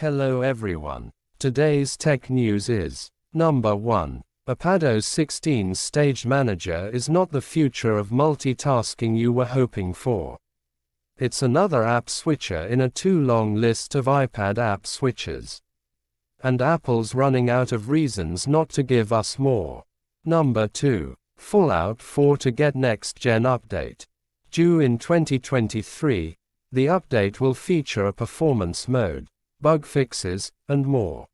Hello everyone. Today's tech news is: Number 1. iPadOS 16's Stage Manager is not the future of multitasking you were hoping for. It's another app switcher in a too long list of iPad app switchers. And Apple's running out of reasons not to give us more. Number 2. Fallout 4 to get next-gen update. Due in 2023, the update will feature a performance mode, bug fixes, and more.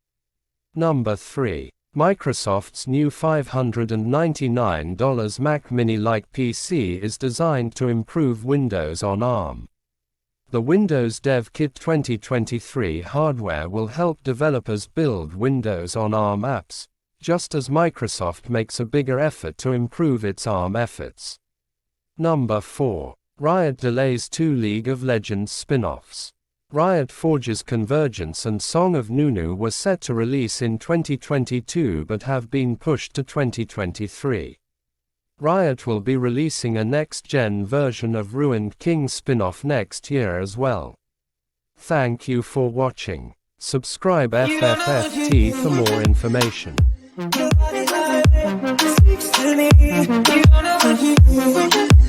Number 3. Microsoft's new $599 Mac Mini-like PC is designed to improve Windows on ARM. The Windows Dev Kit 2023 hardware will help developers build Windows on ARM apps, just as Microsoft makes a bigger effort to improve its ARM efforts. Number 4. Riot delays 2 League of Legends spin-offs. Riot Forge's Convergence and Song of Nunu were set to release in 2022 but have been pushed to 2023. Riot will be releasing a next-gen version of Ruined King spin-off next year as well. Thank you for watching. Subscribe FFFT for more information. Speaks to me, you know what